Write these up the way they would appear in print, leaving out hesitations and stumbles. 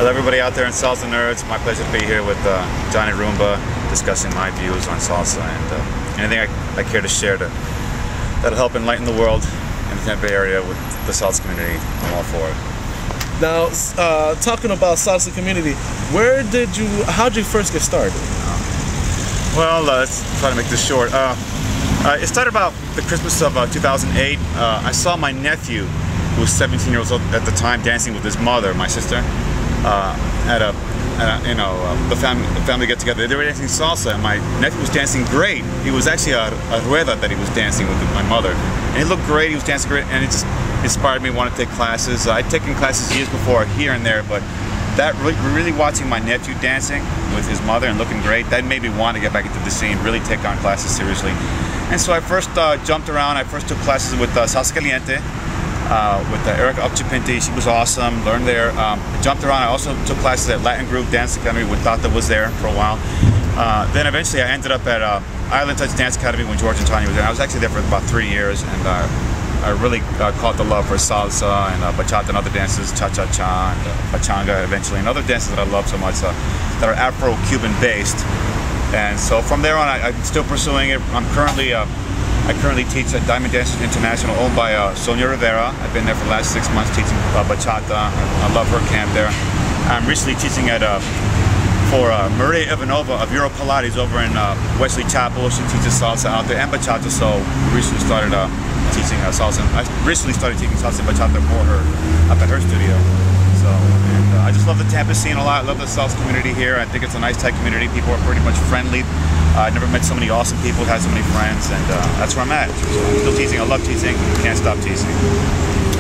everybody out there in Salsa Nerds. My pleasure to be here with Johnny Roomba, discussing my views on salsa and anything I care to share that'll help enlighten the world in the Tampa Bay area with the salsa community. I'm all for it. Now, talking about salsa community, how did you first get started? Well, let's try to make this short. It started about the Christmas of 2008. I saw my nephew, who was 17 years old at the time, dancing with his mother, my sister, at the family get together. They were dancing salsa, and my nephew was dancing great. He was actually a rueda that he was dancing with my mother, and he looked great. He was dancing great, and it just inspired me to want to take classes. I'd taken classes years before here and there, but that really watching my nephew dancing with his mother and looking great, that made me want to get back into the scene, really take on classes seriously. And so I first jumped around. I first took classes with Salsa Caliente, with Erica Upchipinti. She was awesome, learned there. Jumped around. I also took classes at Latin Group Dance Academy when Tata was there for a while. Then eventually I ended up at Island Touch Dance Academy when Jorge was there. I was actually there for about 3 years, and I really caught the love for salsa and bachata and other dances, cha-cha-cha and pachanga eventually, and other dances that I love so much that are Afro-Cuban based. And so from there on, I'm still pursuing it. I currently teach at Diamond Dancers International, owned by Sonia Rivera. I've been there for the last 6 months teaching bachata. I love her camp there. I'm recently teaching for Maria Ivanova of Euro Pilates over in Wesley Chapel. She teaches salsa out there and bachata, so we recently started teaching salsa. I recently started teaching salsa and bachata for her up at her studio. So, and I just love the Tampa scene a lot. I love the salsa community here. I think it's a nice, tight community. People are pretty much friendly. I've never met so many awesome people, had so many friends, and that's where I'm at. So I'm still teaching. I love teaching. Can't stop teaching.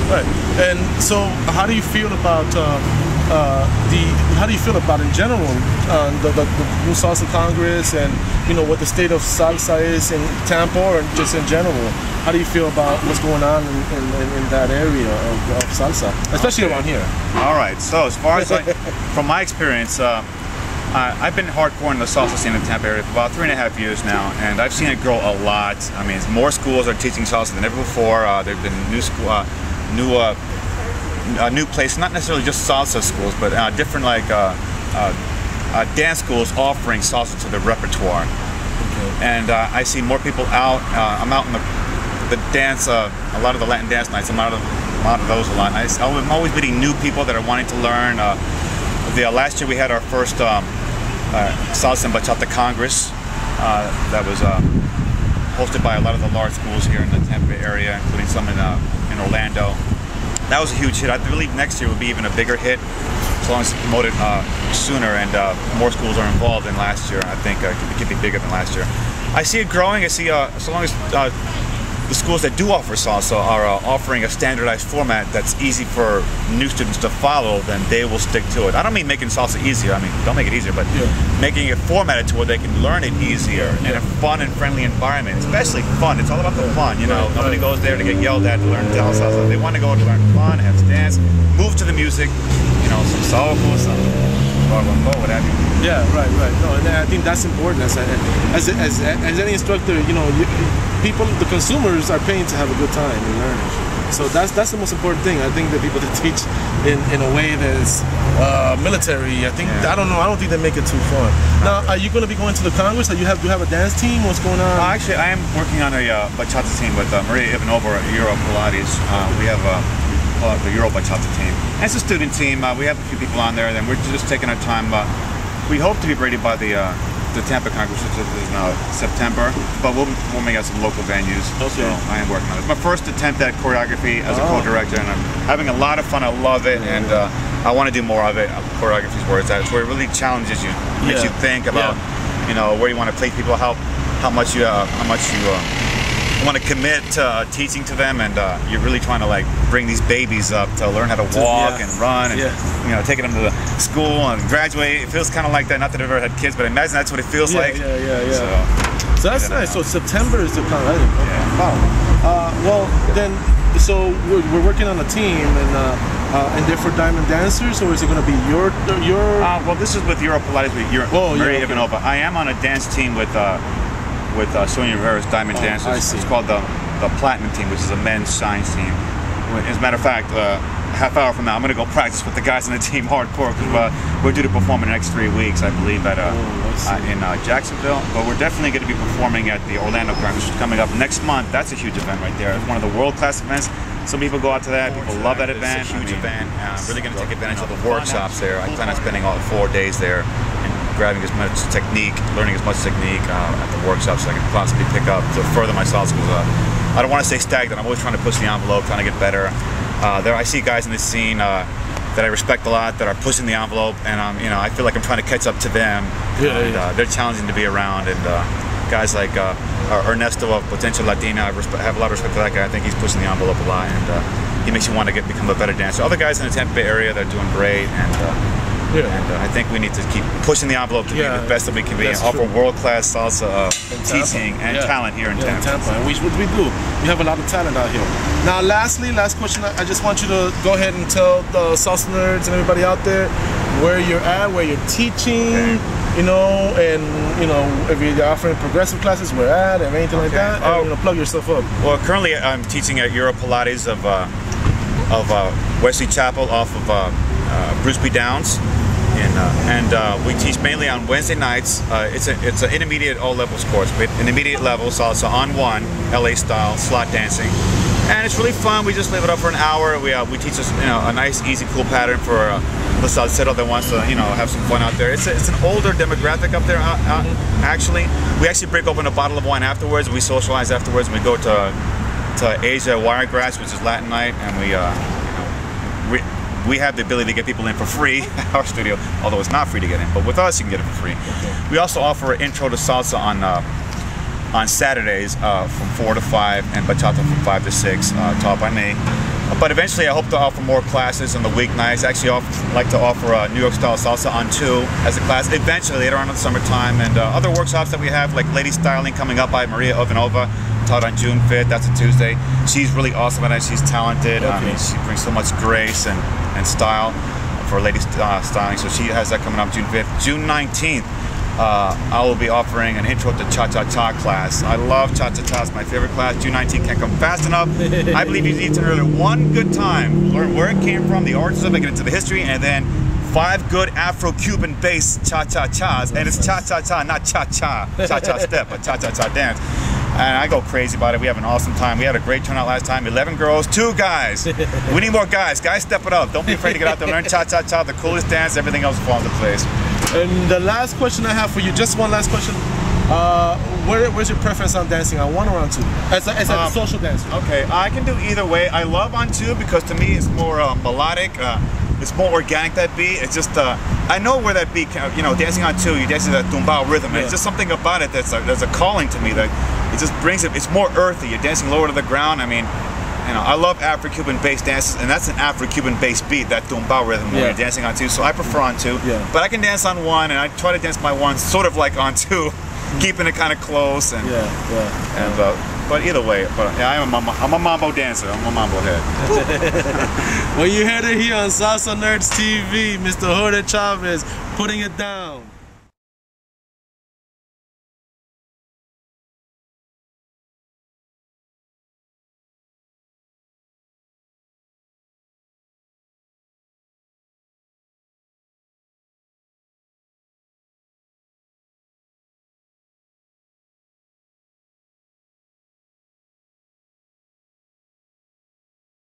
Right. And so, how do you feel about in general the new Salsa Congress, and what the state of salsa is in Tampa or just in general? How do you feel about what's going on in that area of salsa, especially around here? All right. So as far as from my experience, I've been hardcore in the salsa scene in the Tampa area for about 3.5 years now, and I've seen it grow a lot. I mean, more schools are teaching salsa than ever before. There've been new places, not necessarily just salsa schools, but different dance schools offering salsa to their repertoire. Okay. And I see more people out. I'm out in the dance, a lot of the Latin dance nights. I'm out of those a lot. I'm always meeting new people that are wanting to learn. Last year we had our first Salsa and Bachata Congress that was hosted by a lot of the large schools here in the Tampa Bay area, including some in Orlando. That was a huge hit. I believe next year will be even a bigger hit, as long as it's promoted sooner and more schools are involved than last year. I think it could be bigger than last year. I see it growing. I see so long as the schools that do offer salsa are offering a standardized format that's easy for new students to follow, then they will stick to it. I don't mean making salsa easier. I mean, don't make it easier, but making it formatted to where they can learn it easier in a fun and friendly environment. Especially fun. It's all about the fun. Nobody goes there to get yelled at to learn salsa. They want to go to learn fun, have to dance, move to the music. Some soulful, some what have you. Yeah, right. No, and I think that's important. As any instructor, the consumers are paying to have a good time and learning. So that's the most important thing. I think that people that teach in a way that's military, I don't think they make it too fun. Now, are you going to be going to the Congress? Do you have a dance team? What's going on? Actually, I am working on a bachata team with Maria Ivanova at Euro Pilates. We have the Euro Bachata team. And it's a student team. We have a few people on there, and then we're just taking our time. We hope to be ready by the Tampa Congress, which is now September, but we'll make out some local venues. Okay. So I am working on it. It's my first attempt at choreography as a co-director, and I'm having a lot of fun. I love it, and I want to do more of it. Choreography is where it's at. It's where it really challenges you, makes you think about, where you want to place people, how much you want to commit to teaching to them, and you're really trying to bring these babies up to learn how to walk and run, and taking them to the school and graduate. It feels kind of like that. Not that I've ever had kids, but I imagine that's what it feels like. So that's nice. So September is the time. Wow. Well, then, so we're working on a team, and they're for Diamond Dancers, or is it going to be your? Well, this is with Euro Pilates with Maria Ivanova. I am on a dance team with Sonia Rivera's Diamond Dancers. It's called the Platinum team, which is a men's science team. As a matter of fact, half hour from now, I'm going to go practice with the guys on the team hardcore because we're due to perform in the next 3 weeks, I believe, at in Jacksonville. But we're definitely going to be performing at the Orlando Grind, which is coming up next month. That's a huge event right there. It's one of the world-class events. Some people go out to that. People love that event. It's a huge event. I'm really going to take advantage of the workshops there. I plan on spending all 4 days there and grabbing as much technique, learning as much technique at the workshops as I can possibly pick up to further myself. Because I don't want to stay stagnant. I'm always trying to push the envelope, trying to get better. There, I see guys in this scene that I respect a lot that are pushing the envelope, and I feel like I'm trying to catch up to them. They're challenging to be around, and guys like Ernesto of Potential Latina, I have a lot of respect for that guy. I think he's pushing the envelope a lot, and he makes you want to become a better dancer. Other guys in the Tampa Bay area, they're doing great, and I think we need to keep pushing the envelope to be the best that we can be and offer world-class salsa teaching and talent here in Tampa. Which we do. We have a lot of talent out here. Now, last question. I just want you to go ahead and tell the Salsa Nerds and everybody out there where you're at, where you're teaching, and if you're offering progressive classes, where at, and anything like that. And, plug yourself up. Well, currently I'm teaching at Euro Pilates of Wesley Chapel off of Bruce B. Downs. And we teach mainly on Wednesday nights. It's an intermediate all levels course, but intermediate level salsa on one, LA style slot dancing, and it's really fun. We just leave it up for an hour. We teach us a nice, easy, cool pattern for the salsero that wants to have some fun out there. It's an older demographic up there. Actually, we actually break open a bottle of wine afterwards. We socialize afterwards, and we go to Asia Wiregrass, which is Latin night, and we have the ability to get people in for free at our studio, although it's not free to get in, but with us you can get it for free. We also offer an intro to salsa on Saturdays from 4 to 5 and bachata from 5 to 6, taught by me. But eventually I hope to offer more classes on the weeknights. Actually, I like to offer a New York style salsa on 2 as a class eventually later on in the summertime, and other workshops that we have, like Lady Styling coming up by Maria Ivanova, taught on June 5th. That's a Tuesday. She's really awesome at it. She's talented. I mean, she brings so much grace and style for lady styling. So she has that coming up June 5th. June 19th, I will be offering an intro to cha-cha-cha class. I love cha-cha-cha. It's my favorite class. June 19th can't come fast enough. I believe you need to learn it one good time. Learn where it came from, the origins of it, get into the history, and then 5 good Afro-Cuban based cha-cha-chas. And it's cha-cha-cha, not cha-cha. Cha-cha step, but cha-cha-cha dance. And I go crazy about it. We have an awesome time. We had a great turnout last time. 11 girls, 2 guys. We need more guys. Guys, step it up. Don't be afraid to get out there and learn cha-cha-cha, the coolest dance. Everything else falls into place. And the last question I have for you, just one last question. Where's your preference on dancing, on 1 or on 2? As a social dancer. Okay, I can do either way. I love on 2 because to me it's more melodic. It's more organic, that beat. It's just, I know where that beat, dancing on 2, you dance to that tumbao rhythm. And it's just something about it that's a calling to me that it just brings it. It's more earthy. You're dancing lower to the ground. I mean, I love Afro-Cuban bass dances, and that's an Afro-Cuban bass beat, that tumbao rhythm when you're dancing on 2. So I prefer on 2. But I can dance on 1, and I try to dance my 1 sort of like on 2, keeping it kind of close. And but either way, I'm a mambo dancer. I'm a mambo head. Well, you heard it here on Salsa Nerds TV, Mr. Jorge Chavez putting it down.